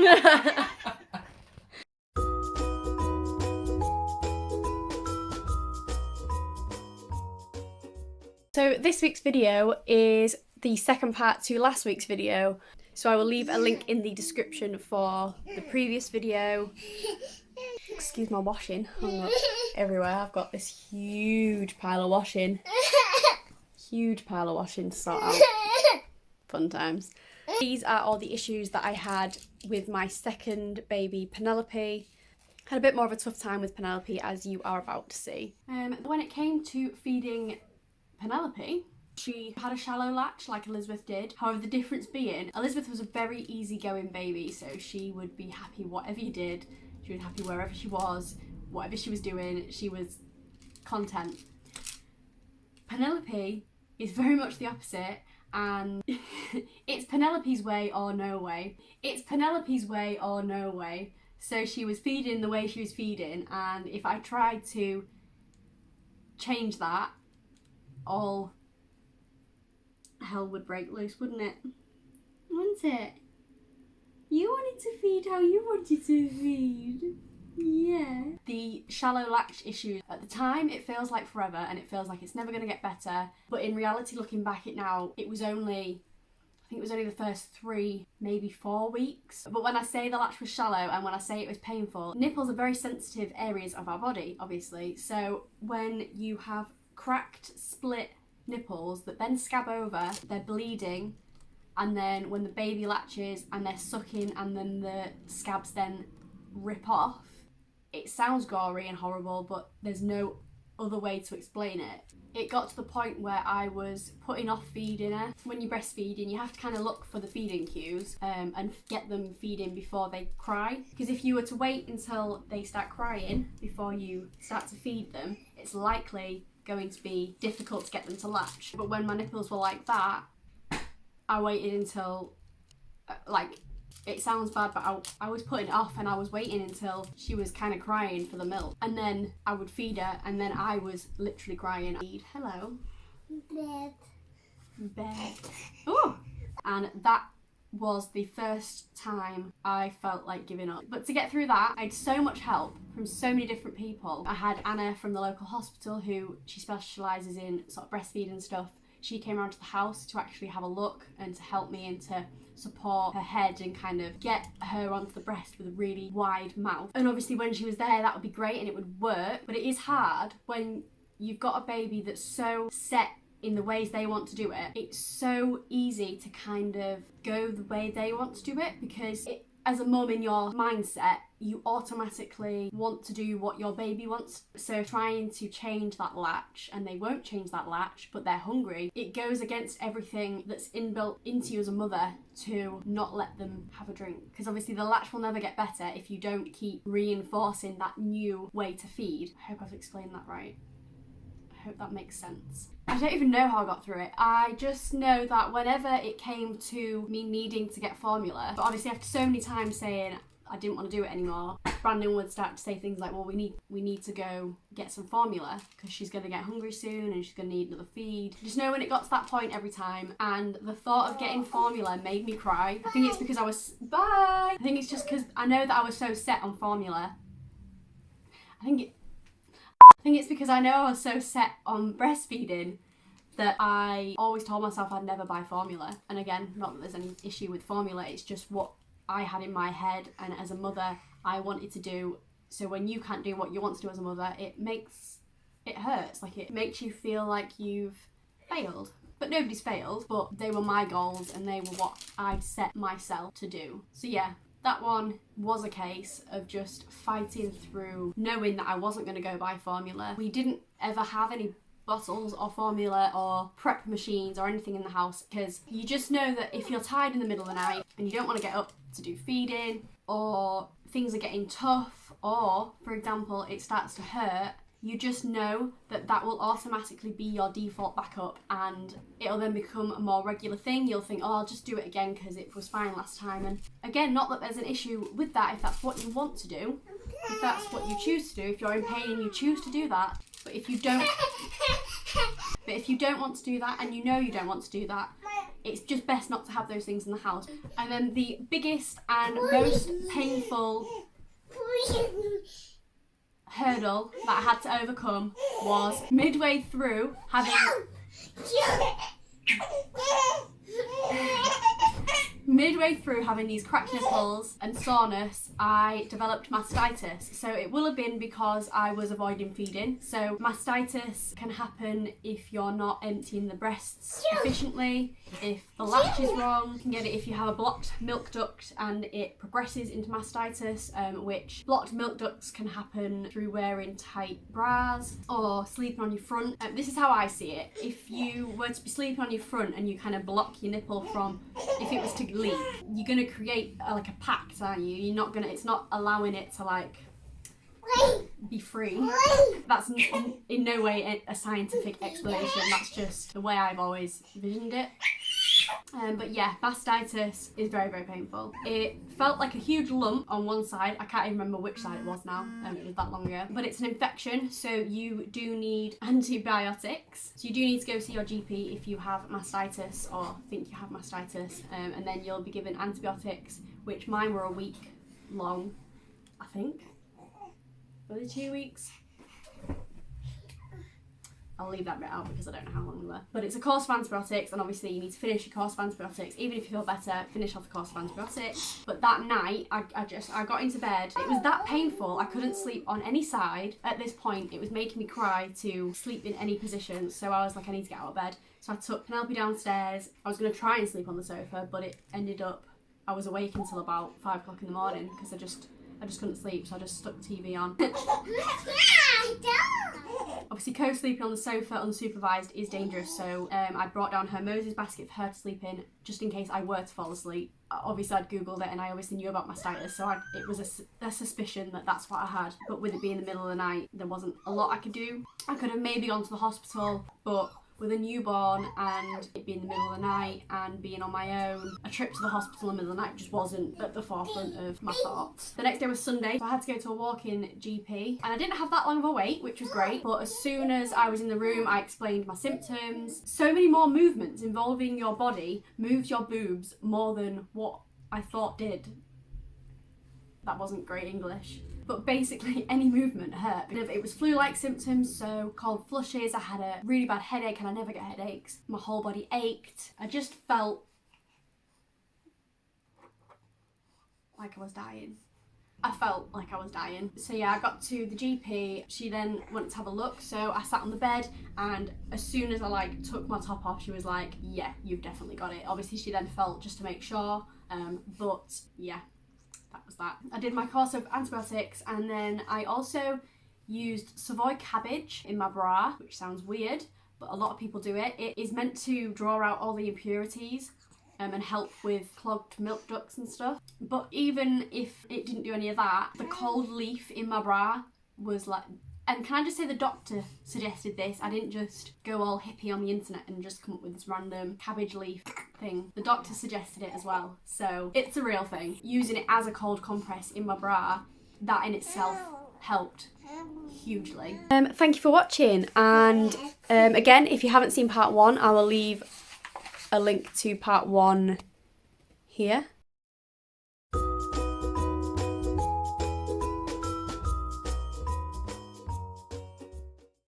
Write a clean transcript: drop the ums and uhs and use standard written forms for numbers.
So this week's video is the second part to last week's video. So I will leave a link in the description for the previous video. Excuse my washing hung up everywhere. I've got this huge pile of washing. Huge pile of washing to sort out. Fun times. These are all the issues that I had with my second baby, Penelope. Had a bit more of a tough time with Penelope, as you are about to see. When it came to feeding Penelope, she had a shallow latch like Elizabeth did. However, the difference being, Elizabeth was a very easygoing baby, so she would be happy whatever you did. She was happy wherever she was, whatever she was doing, she was content. Penelope is very much the opposite, and it's Penelope's way or no way. It's Penelope's way or no way. So she was feeding the way she was feeding, and if I tried to change that, all hell would break loose, wouldn't it? Wouldn't it? You wanted to feed how you wanted to feed. Yeah. The shallow latch issues, at the time it feels like forever and it feels like it's never going to get better, but in reality, looking back at now, it was only, I think it was only the first 3, maybe 4 weeks. But when I say the latch was shallow and when I say it was painful, nipples are very sensitive areas of our body, obviously. So when you have cracked, split nipples that then scab over, they're bleeding, and then when the baby latches and they're sucking and then the scabs then rip off, it sounds gory and horrible, but there's no other way to explain it. It got to the point where I was putting off feeding her. When you're breastfeeding, you have to kind of look for the feeding cues and get them feeding before they cry. Because if you were to wait until they start crying before you start to feed them, it's likely going to be difficult to get them to latch. But when my nipples were like that, I waited until, it sounds bad, but I was putting it off and I was waiting until she was kind of crying for the milk. And then I would feed her and then I was literally crying. Hello. Bed. Oh! And that was the first time I felt like giving up. But to get through that, I had so much help from so many different people. I had Anna from the local hospital, who she specialises in sort of breastfeeding stuff. She came around to the house to actually have a look and to help me and to support her head and kind of get her onto the breast with a really wide mouth. And obviously when she was there, that would be great and it would work, but it is hard when you've got a baby that's so set in the ways they want to do it. It's so easy to kind of go the way they want to do it, because as a mum, in your mindset, you automatically want to do what your baby wants. So trying to change that latch, and they won't change that latch, but they're hungry, it goes against everything that's inbuilt into you as a mother to not let them have a drink. Because obviously the latch will never get better if you don't keep reinforcing that new way to feed. I hope I've explained that right. I hope that makes sense. I don't even know how I got through it. I just know that whenever it came to me needing to get formula, but obviously after so many times saying I didn't want to do it anymore, Brandon would start to say things like, well, we need to go get some formula because she's going to get hungry soon and she's going to need another feed. Just know when it got to that point every time, and the thought of getting formula made me cry. I think it's because I think it's just because I know that I was so set on formula. I think it's because I know I was so set on breastfeeding that I always told myself I'd never buy formula. And again, not that there's any issue with formula, it's just what I had in my head, and as a mother I wanted to do. So when you can't do what you want to do as a mother, it hurts. Like, it makes you feel like you've failed. But nobody's failed, but they were my goals and they were what I'd set myself to do. So yeah, that one was a case of just fighting through knowing that I wasn't going to go buy formula. We didn't ever have any bottles or formula or prep machines or anything in the house, because you just know that if you're tired in the middle of the night and you don't want to get up to do feeding, or things are getting tough, or for example it starts to hurt, you just know that that will automatically be your default backup, and it'll then become a more regular thing. You'll think, oh, I'll just do it again because it was fine last time. And again, not that there's an issue with that if that's what you want to do, if that's what you choose to do, if you're in pain and you choose to do that. But if you don't want to do that, and you know you don't want to do that, it's just best not to have those things in the house. And then the biggest and most painful hurdle that I had to overcome was midway through having these cracked nipples and soreness, I developed mastitis. So it will have been because I was avoiding feeding. So mastitis can happen if you're not emptying the breasts efficiently, if the latch is wrong. You can get it if you have a blocked milk duct and it progresses into mastitis, which blocked milk ducts can happen through wearing tight bras or sleeping on your front. This is how I see it. If you were to be sleeping on your front and you kind of block your nipple from, if it was to leak, you're gonna create like a pact, aren't you? You're not gonna, it's not allowing it to like be free. That's in no way a scientific explanation, that's just the way I've always envisioned it. But yeah, mastitis is very, very painful. It felt like a huge lump on one side. I can't even remember which side it was now, it was that long ago. But it's an infection, so you do need antibiotics. So you do need to go see your GP if you have mastitis or think you have mastitis, and then you'll be given antibiotics, which mine were a week long, I think. Were they 2 weeks? I'll leave that bit out because I don't know how long they were. But it's a course of antibiotics, and obviously you need to finish your course of antibiotics. Even if you feel better, finish off the course of antibiotics. But that night, I got into bed. It was that painful, I couldn't sleep on any side. At this point, it was making me cry to sleep in any position. So I was like, I need to get out of bed. So I took Penelope downstairs. I was going to try and sleep on the sofa, but it ended up, I was awake until about 5 o'clock in the morning because I just couldn't sleep, so I just stuck TV on. Obviously, co-sleeping on the sofa unsupervised is dangerous, so I brought down her Moses basket for her to sleep in, just in case I were to fall asleep. Obviously, I'd googled it, and I obviously knew about mastitis, so it was a suspicion that that's what I had. But with it being the middle of the night, there wasn't a lot I could do. I could have maybe gone to the hospital, but with a newborn and it being the middle of the night and being on my own, a trip to the hospital in the middle of the night just wasn't at the forefront of my thoughts. The next day was Sunday, so I had to go to a walk-in GP, and I didn't have that long of a wait, which was great, but as soon as I was in the room, I explained my symptoms. So many more movements involving your body moves your boobs more than what I thought did. That wasn't great English. But basically any movement hurt. It was flu-like symptoms, so cold flushes, I had a really bad headache, and I never get headaches. My whole body ached. I just felt like I was dying. So yeah, I got to the GP. She then went to have a look, so I sat on the bed, and as soon as I took my top off, she was like, yeah, you've definitely got it. Obviously she then felt just to make sure, but yeah. That was that. I did my course of antibiotics, and then I also used Savoy cabbage in my bra, which sounds weird, but a lot of people do it. It is meant to draw out all the impurities and help with clogged milk ducts and stuff. But even if it didn't do any of that, the cold leaf in my bra was like, and can I just say the doctor suggested this? I didn't just go all hippie on the internet and just come up with this random cabbage leaf thing. The doctor suggested it as well. So it's a real thing. Using it as a cold compress in my bra, that in itself helped hugely. Thank you for watching. And again, if you haven't seen part 1, I will leave a link to part 1 here.